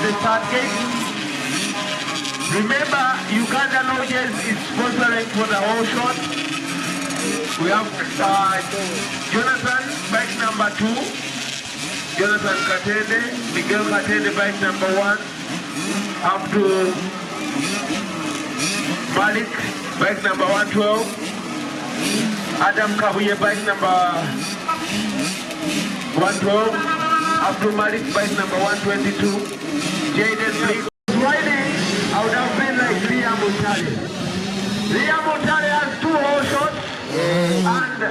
the start gate. Remember, Uganda Lodges is sponsoring for the whole shot. We have Jonathan, bike number 2. Jonathan Katende, Miguel Katende, bike number 1. Up to Malik, bike number 112. Adam Kabuye, bike number 112. Up to Malik, bike number 122. Jaden Lee. Riding, I would have been like Liam Mutale. Liam Mutale has 2 whole shots and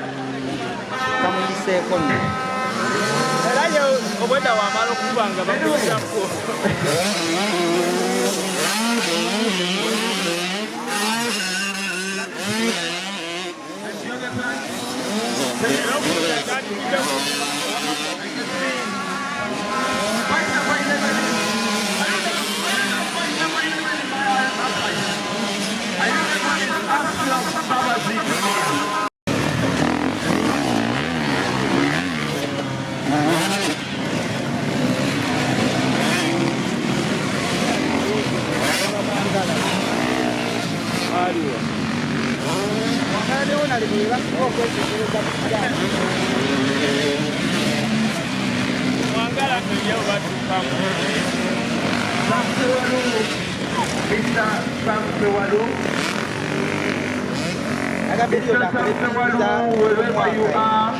wherever you are.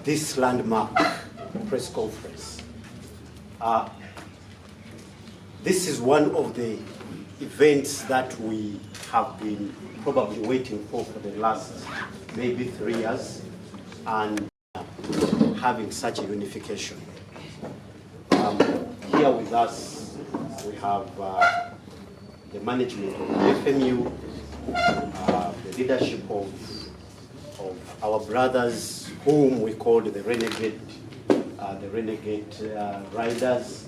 This landmark press conference. This is one of the events that we have been probably waiting for the last maybe 3 years, and having such a unification. Here with us we have the management of the FMU, the leadership of our brothers whom we called the renegade riders.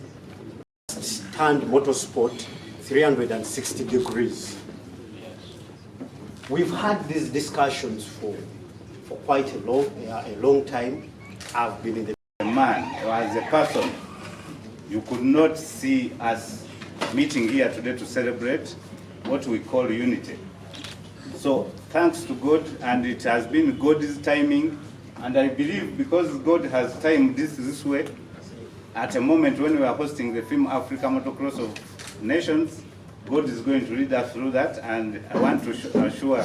Turned motorsport 360 degrees. We've had these discussions for quite a long time. I've been in the man or as a person. You could not see us meeting here today to celebrate what we call unity. So thanks to God, and it has been God's timing, and I believe because God has timed this way, at a moment when we are hosting the Film Africa Motocross of Nations, God is going to lead us through that, and I want to assure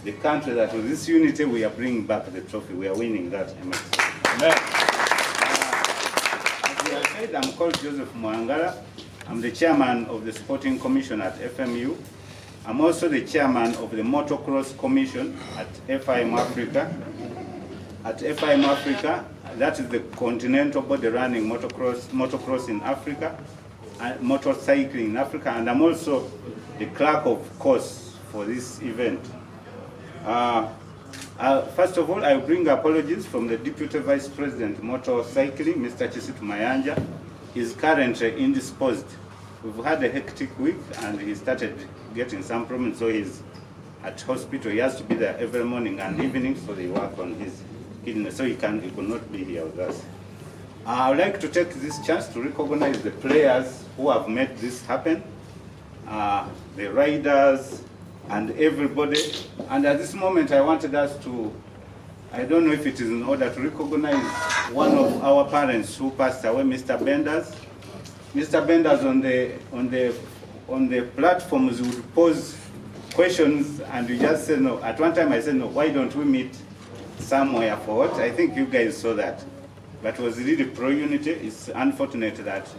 the country that with this unity we are bringing back the trophy. We are winning that. Amen. As we have said, I'm called Joseph Mwangala. I'm the chairman of the Sporting Commission at FMU. I'm also the chairman of the Motocross Commission at FIM Africa. At FIM Africa, that is the continental body running motocross in Africa, and motorcycling in Africa, and I'm also the clerk of course for this event. First of all, I bring apologies from the Deputy Vice President Motorcycling, Mr. Chisitu Mayanja. He's currently indisposed. We've had a hectic week and he started getting some problems, so he's at hospital. He has to be there every morning and evening, so they work on his kidney. So he could not be here with us. I would like to take this chance to recognize the players who have made this happen, the riders and everybody. And at this moment, I wanted us to, I don't know if it is in order to recognize one of our parents who passed away, Mr. Benders. Mr. Benders on the platforms would pose questions and you just say no. At one time I said no, why don't we meet somewhere for what? I think you guys saw that. But it was really pro-unity. It's unfortunate that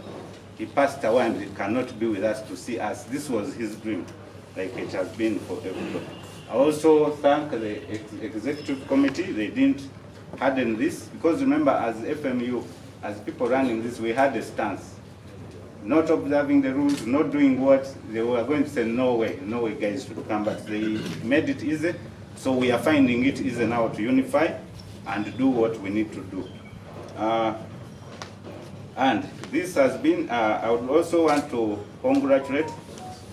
he passed away and he cannot be with us to see us. This was his dream, like it has been for everybody. I also thank the executive committee. They didn't harden this, because remember, as FMU, as people running this, we had a stance. Not observing the rules, not doing what they were going to say, no way guys should come, but they made it easy. So we are finding it easy now to unify and do what we need to do. And this has been, I would also want to congratulate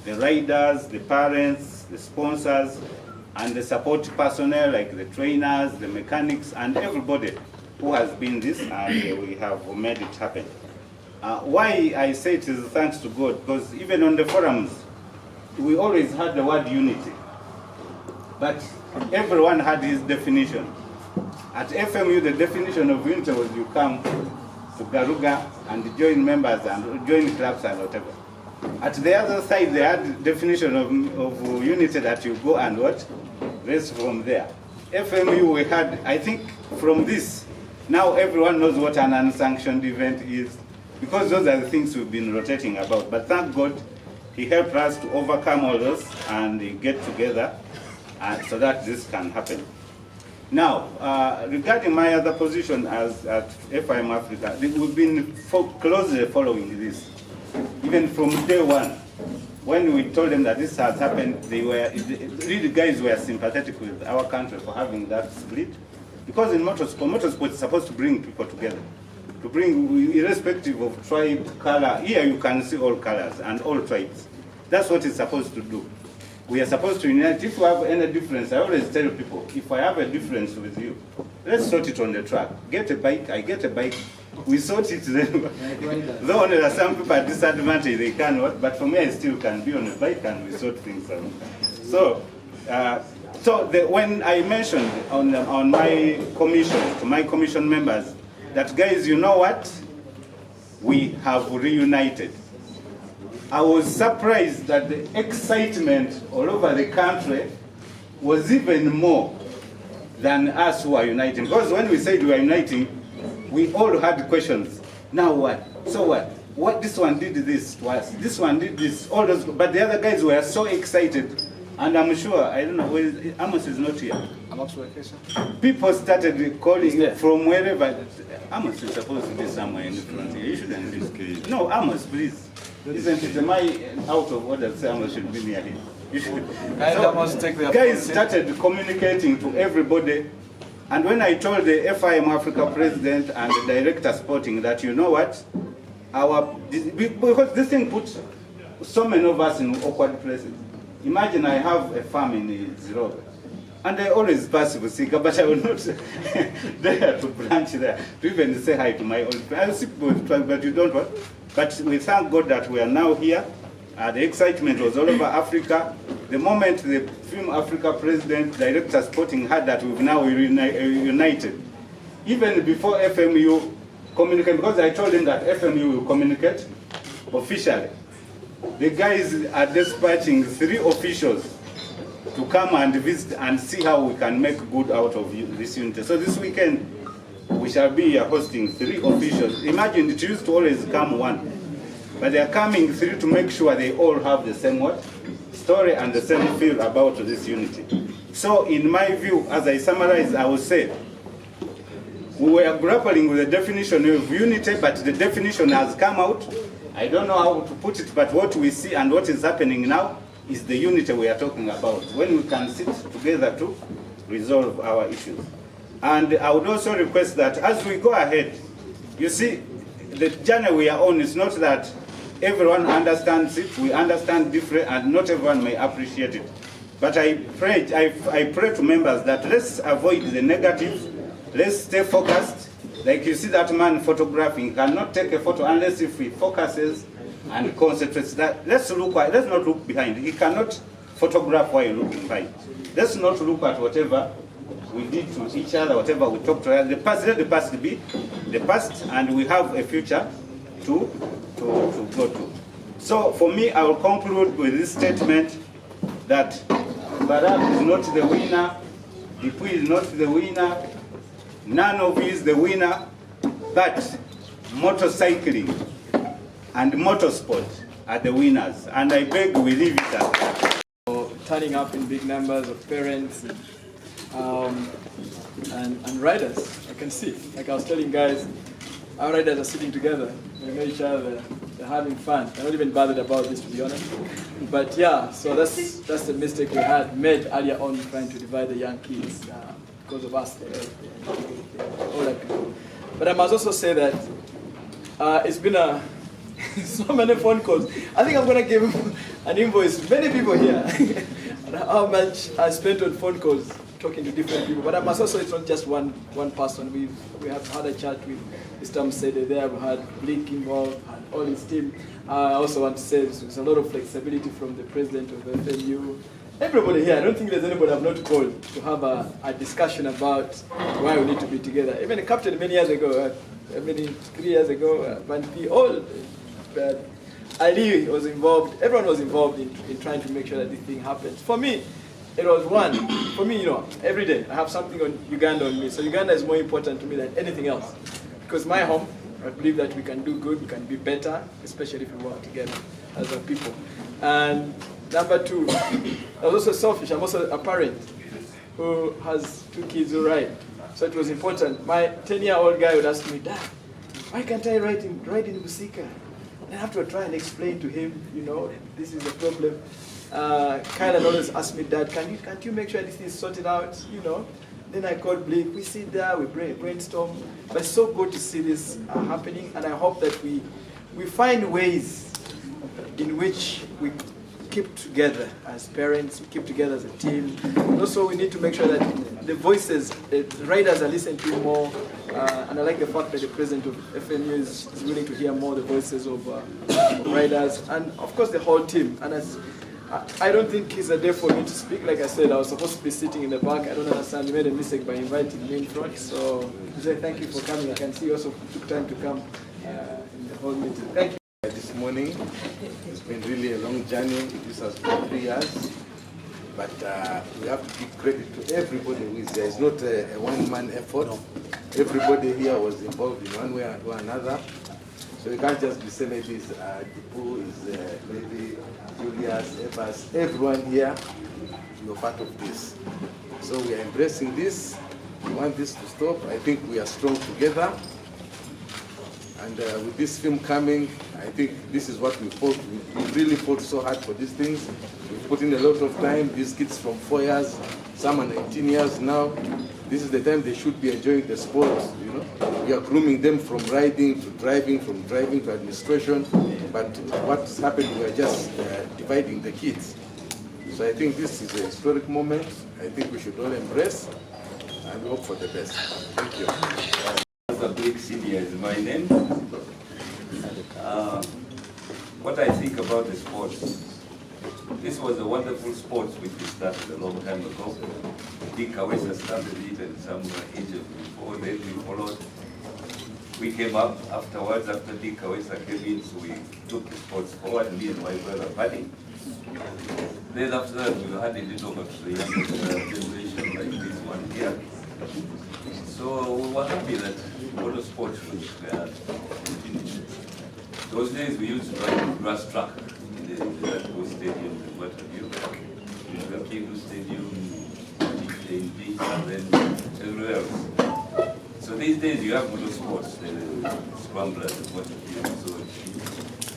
the riders, the parents, the sponsors, and the support personnel like the trainers, the mechanics, and everybody who has been this, and we have made it happen. Why I say it is thanks to God, because even on the forums, we always had the word unity, but everyone had his definition. At FMU, the definition of unity was you come to Garuga and join members and join clubs and whatever. At the other side, they had definition of unity that you go and what? Race from there. FMU, we had, I think from this, now everyone knows what an unsanctioned event is, because those are the things we've been rotating about. But thank God, he helped us to overcome all those and get together so that this can happen. Now, regarding my other position as at FIM Africa, we've been closely following this. Even from day one, when we told them that this has happened, the guys were sympathetic with our country for having that split. Because in motorsport is supposed to bring people together. To bring, irrespective of tribe, color, here you can see all colors and all tribes. That's what it's supposed to do. We are supposed to unite. If we have any difference, I always tell people, if I have a difference with you, let's sort it on the track. Get a bike, I get a bike, we sort it then. Though there are some people at disadvantage, they cannot, but for me I still can be on a bike and we sort things out. So, when I mentioned on my commission, to my commission members, that guys, you know what? We have reunited. I was surprised that the excitement all over the country was even more than us who are uniting. Because when we said we are uniting, we all had questions. Now what? So what? What this one did this to us, this one did this, all those, but the other guys were so excited. And I'm sure, I don't know, Amos is not here. Amos vacation. People started calling from wherever. Amos is supposed to be somewhere in the front here. You shouldn't risk. No, Amos, please. Isn't it, am I out of order to say Amos should be near him? You should. So, guys started communicating to everybody. And when I told the FIM Africa president and the director sporting that, you know what, because this thing puts so many of us in awkward places. Imagine I have a farm in Ziroga, and I always pass Busika, but I will not dare to branch there, to even say hi to my old friends. I see people but you don't want. But we thank God that we are now here. The excitement was all over Africa. The moment the FIM Africa president, director sporting, heard that we've now united, even before FMU communicated, because I told him that FMU will communicate officially. The guys are dispatching 3 officials to come and visit and see how we can make good out of this unity. So this weekend, we shall be hosting 3 officials. Imagine it used to always come 1, but they are coming 3 to make sure they all have the same story and the same feel about this unity. So in my view, as I summarize, I would say, we were grappling with the definition of unity, but the definition has come out. I don't know how to put it, but what we see and what is happening now is the unity we are talking about, when we can sit together to resolve our issues. And I would also request that as we go ahead, you see, the journey we are on is not that everyone understands it, we understand different, and not everyone may appreciate it. But I pray to members that let's avoid the negative. Let's stay focused. Like you see that man photographing, cannot take a photo unless if he focuses and concentrates. That let's not look behind. He cannot photograph while looking behind. Let's not look at whatever we did to each other, whatever we talked to us. The past, let the past be the past, and we have a future to go to. So for me, I will conclude with this statement that Barack is not the winner, Dipu is not the winner, none of you is the winner, but motorcycling and motorsport are the winners. And I beg we leave it at that. Turning up in big numbers of parents and riders, I can see. Like I was telling guys, our riders are sitting together, they know each other, they're having fun. I'm not even bothered about this, to be honest. But yeah, so that's the mistake we had made earlier on, trying to divide the young kids because of us, all that people. But I must also say that it's been so many phone calls. I think I'm going to give an invoice, many people here, how much I spent on phone calls talking to different people. But I must also, it's not just one person. We have had a chat with Mr. Msede there, we had Blink involved, and all his team. I also want to say there's a lot of flexibility from the president of the FNU. Everybody here, I don't think there's anybody I've not called to have a discussion about why we need to be together. Even the captain many years ago, 3 years ago, all Ali was involved, everyone was involved in trying to make sure that this thing happens. For me, it was for me, every day I have something on Uganda on me. So Uganda is more important to me than anything else. Because my home, I believe that we can do good, we can be better, especially if we work together as a people. And number two, I was also selfish. I'm also a parent who has 2 kids who ride. So it was important. My 10-year-old guy would ask me, Dad, why can't I ride in Busika? And I have to try and explain to him, this is a problem. Kylan always asked me, Dad, can't you make sure this is sorted out, Then I called Blake, we sit there, we brainstorm. But it's so good to see this happening, and I hope that we find ways in which we keep together as parents, we keep together as a team. And also we need to make sure that the voices, the riders are listened to more. And I like the fact that the president of FNU is willing to hear more the voices of riders, and of course the whole team. And I don't think it's a day for me to speak. Like I said, I was supposed to be sitting in the back. I don't understand. You made a mistake by inviting me in front. So to say thank you for coming. I can see you also took time to come in the whole meeting. Thank you. This morning, it's been really a long journey. This has been 3 years. But we have to give credit to everybody who is there. It's not a one-man effort. Everybody here was involved in one way or another. So you can't just be saying maybe it's Dipu, maybe Julius, Evans, everyone here, you're part of this. So we are embracing this. We want this to stop. I think we are strong together. And with this film coming, I think this is what we fought. We really fought so hard for these things. We put in a lot of time. These kids from 4 years, some are 19 years now. This is the time they should be enjoying the sport. We are grooming them from riding to driving, from driving to administration. But what's happened, we are just dividing the kids. So I think this is a historic moment. I think we should all embrace and hope for the best. Thank you. Big Senior is my name. What I think about the sport, this was a wonderful sport which we started a long time ago. Dick Kawesa started it and some ages before, then we followed. We came up afterwards, after Dick Kawesa came in, so we took the sports forward, me and my brother Paddy. Then after that, we had a little bit of the younger generation like this one here. So we were happy that motorsport was continued. Those days we used to ride the grass track in the stadium and what have you. In the Kindu Stadium, in Beach, and then everywhere else. So these days you have motorsports, the scramblers and what have you. So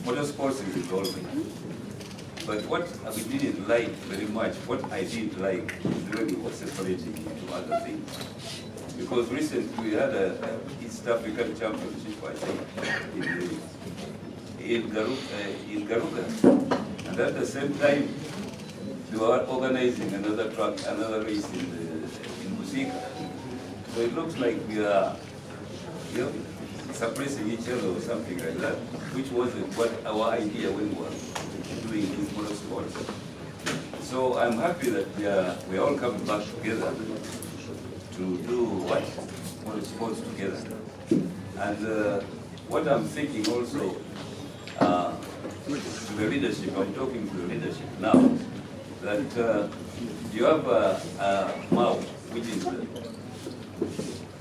motorsports is evolving. But what we didn't like very much, what I didn't like is really was separating into other things. Because recently we had a East African Championship, I think, in Garuga. And at the same time, they were organizing another race in Busika. So it looks like we are, suppressing each other or something like that, which wasn't what our idea when we were doing these motorsports. So I'm happy that we are all coming back together to do what? Motorsports together. And what I'm thinking also, to the leadership, I'm talking to the leadership now, that you have MAU, which is the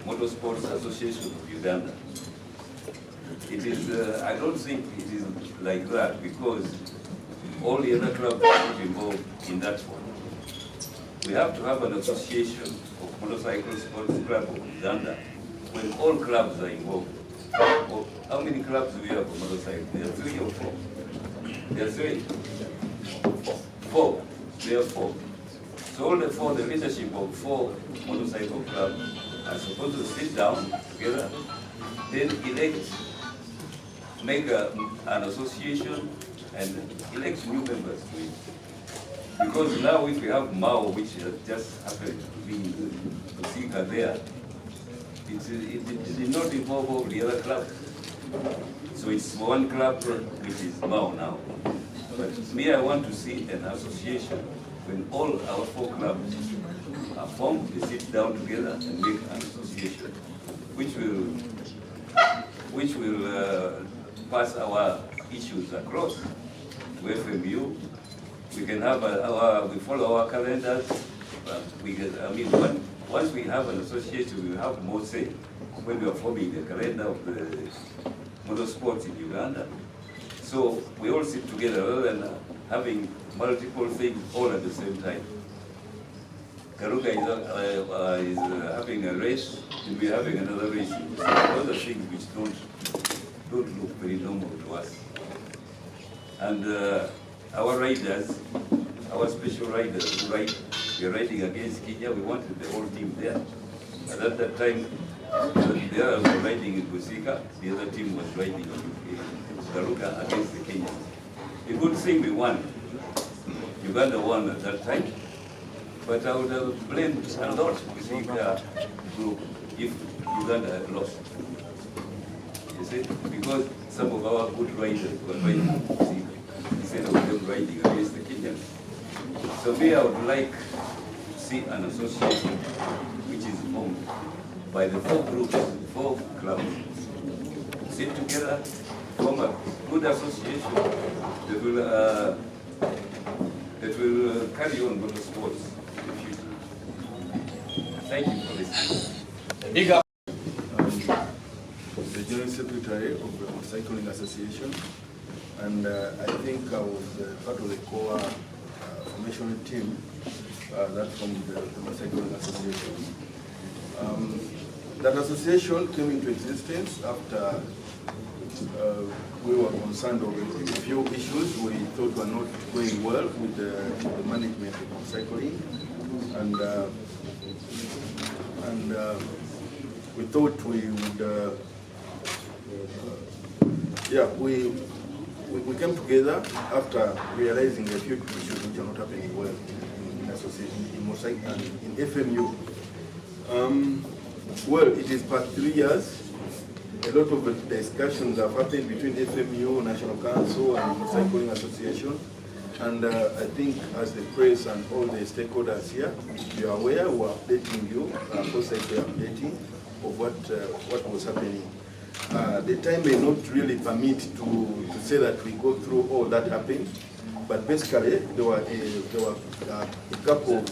Motorsports Association of Uganda. It is, I don't think it is like that, because all the other clubs are not involved in that one. We have to have an association of Motorcycle Sports Club of Uganda when all clubs are involved. Well, how many clubs do we have for motorcycle? There are 3 or 4. There are 3. 4. There are 4. So all the 4, the leadership of 4 motorcycle clubs are supposed to sit down together, then elect, make an association and elect new members to it. Because now if we have MAU, which just happened to be in Busika there, it did not involve all the other clubs. So it's one club which is MAU now. But me, I want to see an association when all our 4 clubs are formed, they sit down together and make an association, which will pass our issues across to FMU. We can have we follow our calendars. Once we have an association, we will have more say when we are forming the calendar of the motorsports in Uganda. So we all sit together rather than having multiple things all at the same time. Karuga is having a race, and we are having another race. Those are things which don't look very normal to us. And our riders, our special riders who ride, we are riding against Kenya. We wanted the whole team there. But at that time, the others were riding in Busika, the other team was riding in Karuga against the Kenyans. A good thing we won. Uganda won at that time. But I would have blamed a lot Busika group if Uganda had lost. You see? Because some of our good riders were riding in Busika instead of them riding against the Kenyans. So me, I would like to see an association which is formed by the 4 groups, 4 clubs. Sit together, form a good association that will carry on motorsports in the future. Thank you for listening. Big up. The General Secretary of the Cycling Association, and I think I was part of the core formation team that formed the Cycling Association. That association came into existence after we were concerned over a few issues we thought were not going well with the management of cycling, and we thought we would, we came together after realizing a few issues which are not happening well in association, in motorcycle and in FMU. Well, it is past 3 years. A lot of discussions have happened between FMU, National Council, and Motorcycling Association. And I think as the press and all the stakeholders here, you are aware, we are updating you, constantly updating of what was happening. The time may not really permit to say that we go through all that happened, but basically there were a couple of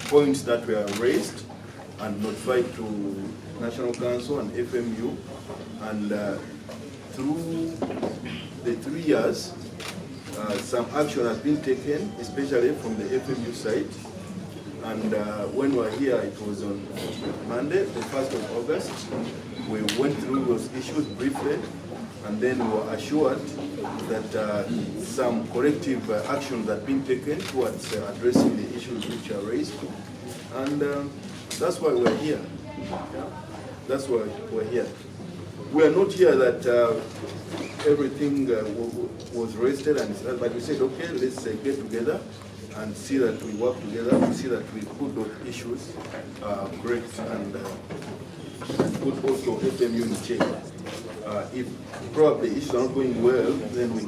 points that were raised and notified to National Council and FMU, and through the 3 years, some action has been taken, especially from the FMU side. And when we were here, it was on Monday, the 1st of August. We went through those issues briefly, and then we were assured that some corrective actions had been taken towards addressing the issues which are raised. And that's why we're here. That's why we're here. We are not here that everything was rested, but we said, okay, let's get together and see that we work together, to see that we put those issues correct and put also FMU in check. If probably issues are not going well, then we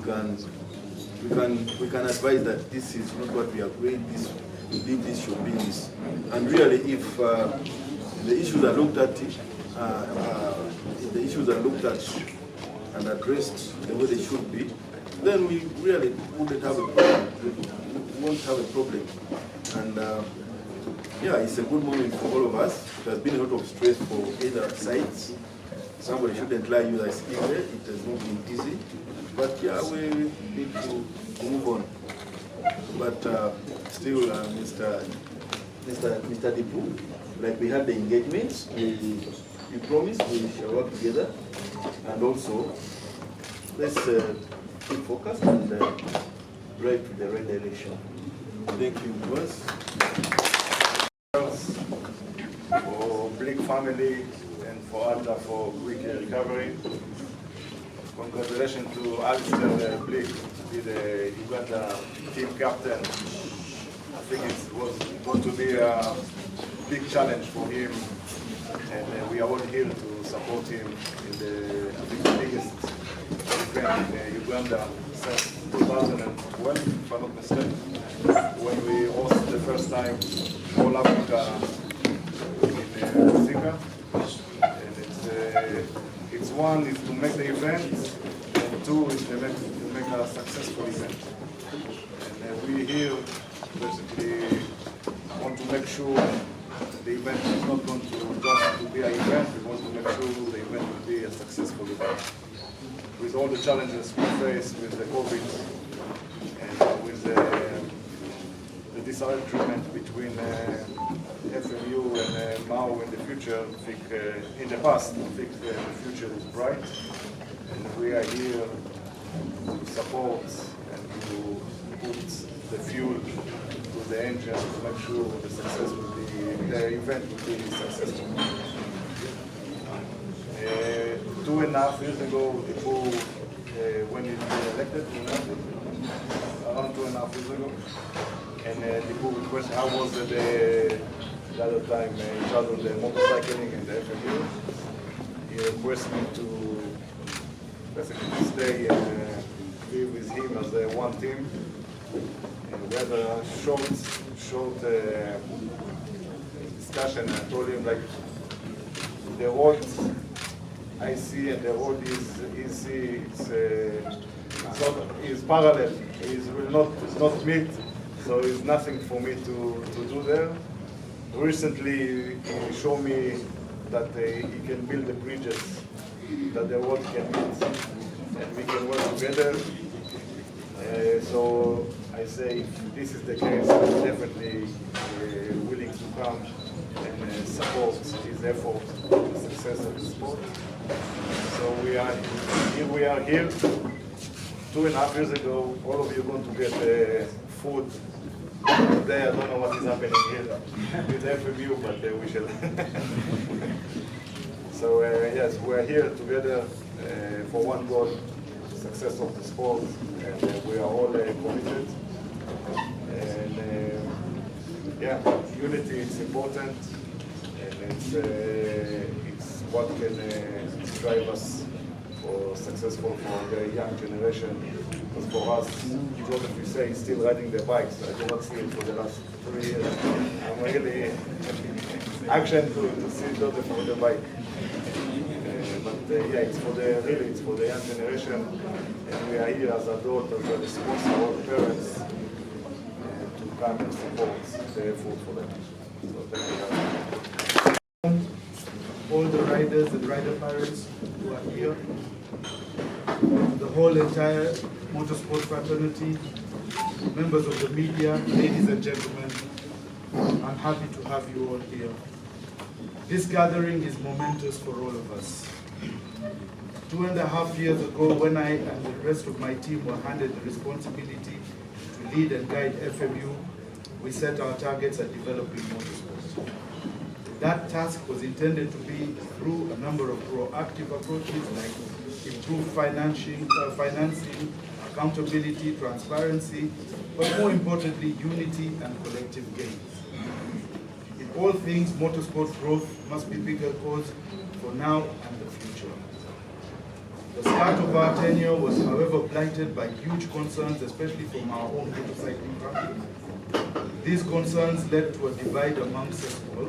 can advise that this is not what we agreed. We believe this should be this. And really, if the issues are looked at, and addressed the way they should be, then we really wouldn't have a problem. We won't have a problem. And yeah, it's a good moment for all of us. There has been a lot of stress for either sides. Somebody shouldn't lie you that it's easy. It has not been easy. But yeah, we need to move on. But still, Mr. Dipu, like we had the engagements, we promised we shall work together. And also, let's keep focused and drive to the right direction. Thank you, boss. For Blick family and for Alda for quick recovery. Congratulations to Alistair Blick, to be the Uganda team captain. I think it was going to be a big challenge for him, and we are all here to support him in the, I think, the biggest event in Uganda since 2012, if I'm not mistaken, when we hosted the first time All Africa in Zika. And it's one is to make the event, and two is to make a successful event. And we here basically want to make sure the event is not going to just to be an event. We want to make sure the event will be a successful event. With all the challenges we face with the COVID and with the disagreement between FMU and MAU in the future, I think in the past, I think the future is bright, and we are here to support and to put the fuel to the engine to make sure the event will be successful. 2.5 years ago, when he was elected, around 2.5 years ago, and Dipu requested how was the other time in charge of the motorcycling and the FMU. He requested me to basically stay and be with him as one team. And we had a short discussion. I told him like the road I see and the road is parallel. It's not meet. So it's nothing for me to do there. Recently, he showed me that he can build the bridges, that the road can meet, and we can work together. So I say, if this is the case, I'm definitely willing to come and support his effort for the success of the sport. So we are here. 2.5 years ago, all of you are going to get food. Today, I don't know what is happening here with FMU, but we shall. So yes, we're here together for one goal, success of the sport, and we are all committed. And yeah, unity is important, and it's what can drive us for successful for the young generation. Because for us, Joseph, we say, is still riding the bikes. I do not see it for the last 3 years. I'm really action to see Joseph on the bike. But yeah, it's for the young generation, and we are here as adults, as a responsible parents, to come and support the effort for them. So thank you. All the riders and rider parents who are here, the whole entire motorsport fraternity, members of the media, ladies and gentlemen, I'm happy to have you all here. This gathering is momentous for all of us. 2.5 years ago, when I and the rest of my team were handed the responsibility to lead and guide FMU, we set our targets at developing motorsport. That task was intended to be through a number of proactive approaches like improved financing, accountability, transparency, but more importantly, unity and collective gains. In all things, motorsport growth must be bigger cause for now and the future. The start of our tenure was, however, blighted by huge concerns, especially from our own motorcycling family. These concerns led to a divide amongst us all.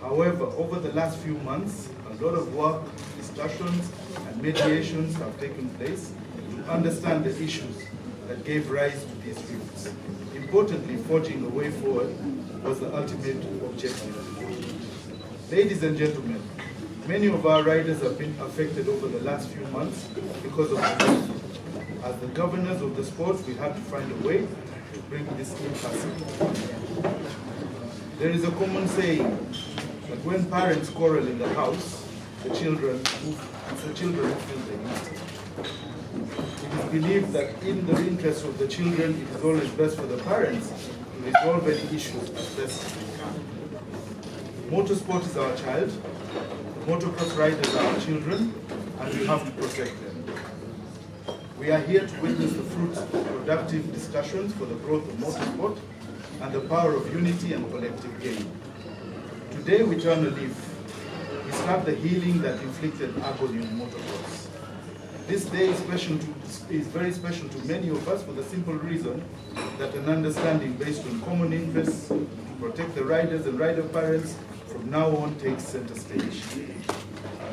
However, over the last few months, a lot of work, discussions, and mediations have taken place to understand the issues that gave rise to these rifts. Importantly, forging a way forward was the ultimate objective. Ladies and gentlemen, many of our riders have been affected over the last few months because of the rift. As the governors of the sport, we had to find a way to bring this impasse. There is a common saying that when parents quarrel in the house, the children feel the heat. It is believed that in the interest of the children, it is always best for the parents to resolve any issues as best as they can. Motorsport is our child, the motocross riders are our children, and we have to protect them. We are here to witness the fruits of productive discussions for the growth of motorsport and the power of unity and collective gain. Today we turn a leaf. We start the healing that inflicted agony on motocross. This day is very special to many of us for the simple reason that an understanding based on common interests to protect the riders and rider parents from now on takes center stage.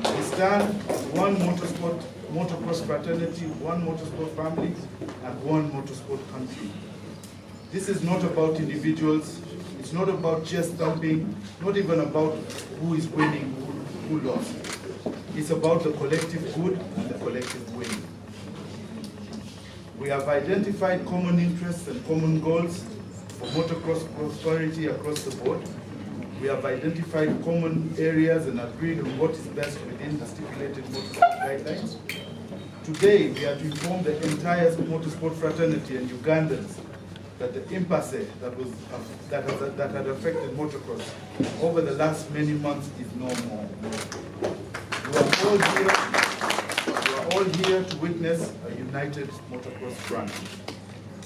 We stand as one motocross fraternity, one motorsport family, and one motorsport country. This is not about individuals, it's not about chest thumping, not even about who is winning, who lost. It's about the collective good and the collective win. We have identified common interests and common goals for motocross prosperity across the board. We have identified common areas and agreed on what is best within the stipulated motorsport guidelines. Today, we are to inform the entire motorsport fraternity and Ugandans that the impasse that had affected motocross over the last many months is no more. You are all here to witness a united motocross front.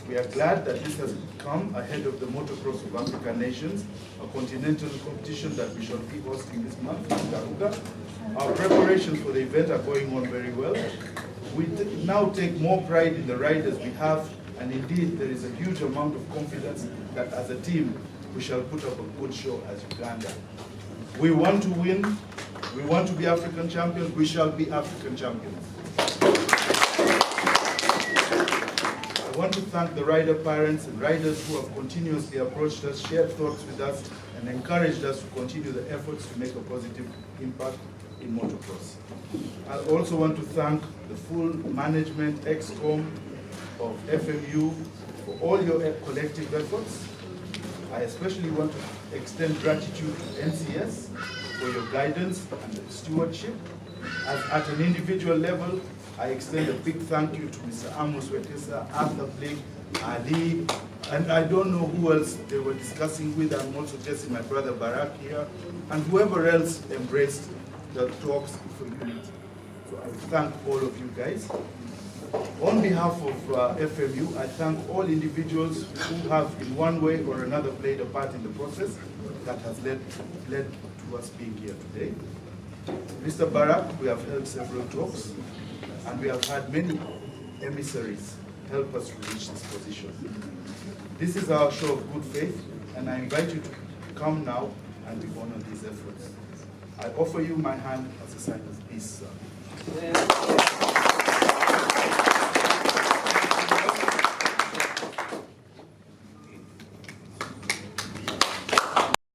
We are glad that this has come ahead of the Motocross of African Nations, a continental competition that we shall be hosting this month in Uganda. Our preparations for the event are going on very well. We now take more pride in the riders we have, and indeed there is a huge amount of confidence that as a team we shall put up a good show as Uganda. We want to win, we want to be African champions, we shall be African champions. I want to thank the rider parents and riders who have continuously approached us, shared thoughts with us, and encouraged us to continue the efforts to make a positive impact in motocross. I also want to thank the full management, ExCom of FMU for all your collective efforts. I especially want to extend gratitude to NCS for your guidance and stewardship. As at an individual level, I extend a big thank you to Mr. Amos Wekesa, Arthur Blake, Ali, and I don't know who else they were discussing with. I'm also guessing my brother Barak here, and whoever else embraced the talks for unity. So I thank all of you guys. On behalf of FMU, I thank all individuals who have in one way or another played a part in the process that has led to us being here today. Mr. Barak, we have held several talks, and we have had many emissaries help us to reach this position. This is our show of good faith, and I invite you to come now and we honor these efforts. I offer you my hand as a sign of peace, sir.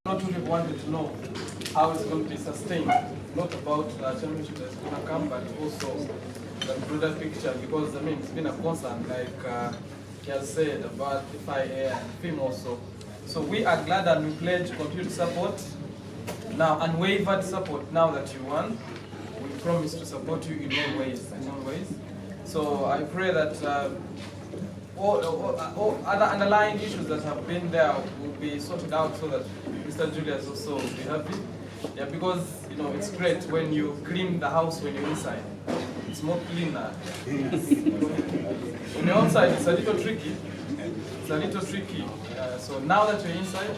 Not really wanted to know how it's going to be sustained. Not about the championship that's going to come, but also the broader picture, because I mean it's been a concern, like Kiel said, about the FIA and FIM also. So we are glad and we pledge continued support. Now, unwavered support now that you won. We promise to support you in all ways. So I pray that all other underlying issues that have been there will be sorted out so that Mr. Julius also will be happy. Yeah, because you know it's great when you clean the house when you're inside. it's more cleaner. On your outside, it's a little tricky. So now that you're inside,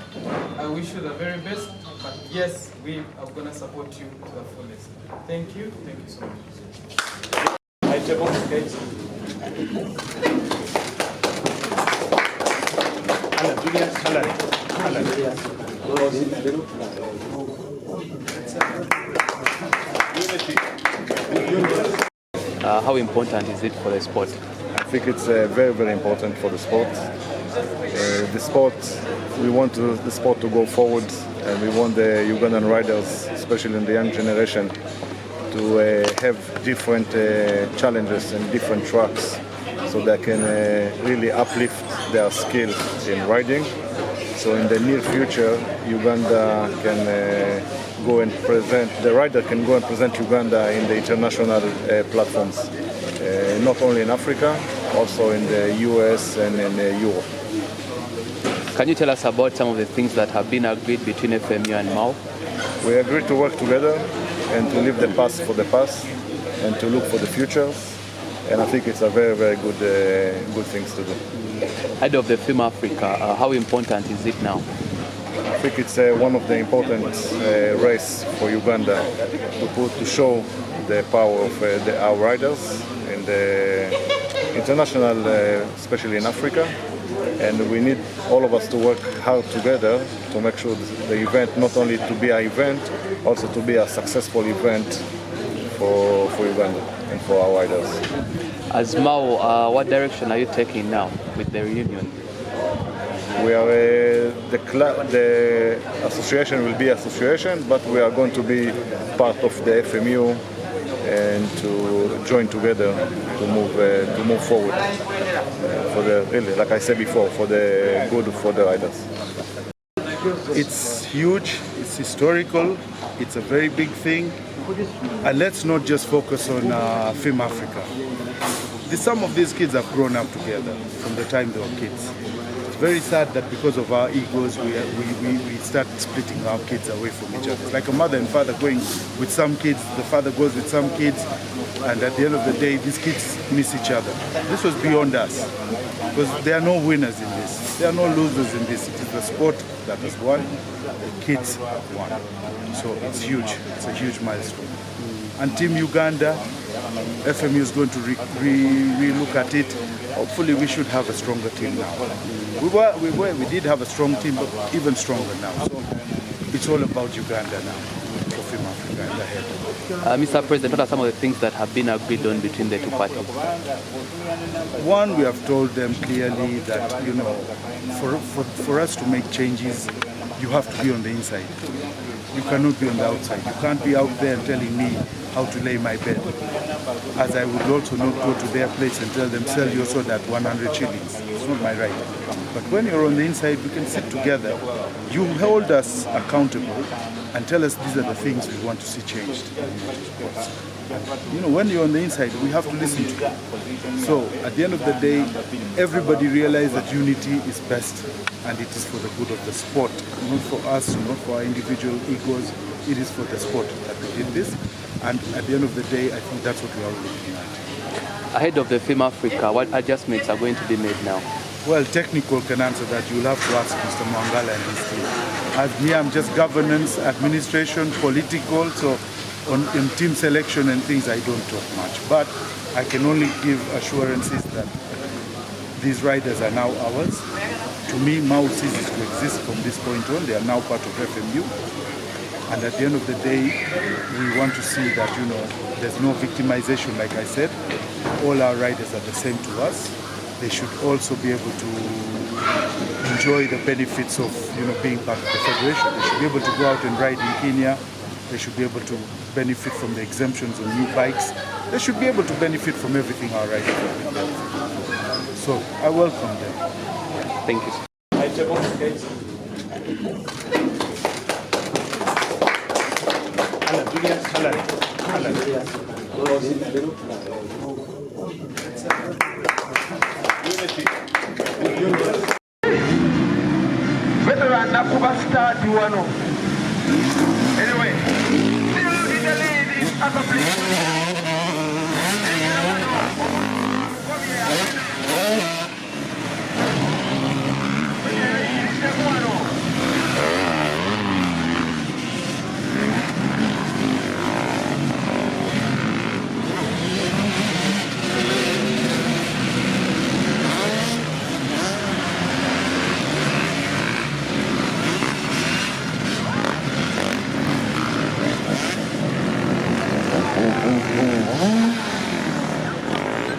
I wish you the very best. But yes, we are going to support you to the fullest. Thank you so much. How important is it for the sport? I think it's very, very important for the sport. We want the sport to go forward, and we want the Ugandan riders, especially in the young generation, to have different challenges and different tracks, so they can really uplift their skills in riding. So in the near future, Uganda can go and present, the rider can go and present Uganda in the international platforms, not only in Africa, also in the US and in Europe. Can you tell us about some of the things that have been agreed between FMU and MAU? We agreed to work together and to leave the past for the past and to look for the future. And I think it's a very, very good things to do. Ahead of the FIM Africa, how important is it now? I think it's one of the important race for Uganda to show the power of our riders in the international, especially in Africa. And we need all of us to work hard together to make sure the event not only to be an event, also to be a successful event for Uganda and for our riders. As MAU, what direction are you taking now with the reunion? We are the association will be association, but we are going to be part of the FMU and to join together to move forward for the, really, like I said before, for the good for the riders. It's huge, it's historical, it's a very big thing, and let's not just focus on FIM Africa. Some of these kids have grown up together from the time they were kids. It's very sad that because of our egos, we start splitting our kids away from each other. It's like a mother and father going with some kids, the father goes with some kids, and at the end of the day, these kids miss each other. This was beyond us, because there are no winners in this. There are no losers in this. It is the sport that has won, the kids have won. So it's huge. It's a huge milestone. And Team Uganda, FMU is going to re-look at it. Hopefully we should have a stronger team now. We did have a strong team, but even stronger now. So it's all about Uganda now, for FIM Africa and ahead. Mr. President, what are some of the things that have been agreed on between the two parties? One, we have told them clearly that, for us to make changes, you have to be on the inside. You cannot be on the outside. You can't be out there and telling me how to lay my bed. As I would also not go to their place and tell them, sell your soda at 100 shillings. It's not my right. But when you're on the inside, we can sit together. You hold us accountable and tell us these are the things we want to see changed. When you're on the inside, we have to listen to you. So at the end of the day, everybody realizes that unity is best, and it is for the good of the sport, not for us, not for our individual egos. It is for the sport that we did this, and at the end of the day, I think that's what we are looking at. Ahead of the FIM Africa, what adjustments are going to be made now? Well, technical can answer that. You'll have to ask Mr. Mwangala and his team. As me, I'm just governance, administration, political, so in team selection and things, I don't talk much. But I can only give assurances that these riders are now ours. To me, MAU ceases to exist from this point on. They are now part of FMU. And at the end of the day, we want to see that, there's no victimization, like I said. All our riders are the same to us. They should also be able to enjoy the benefits of, being part of the federation. They should be able to go out and ride in Kenya. They should be able to benefit from the exemptions on new bikes. They should be able to benefit from everything our riders have been. So I welcome them. Thank you. Veteran Nakuba start one. Anyway, still in the lead is Upper Place.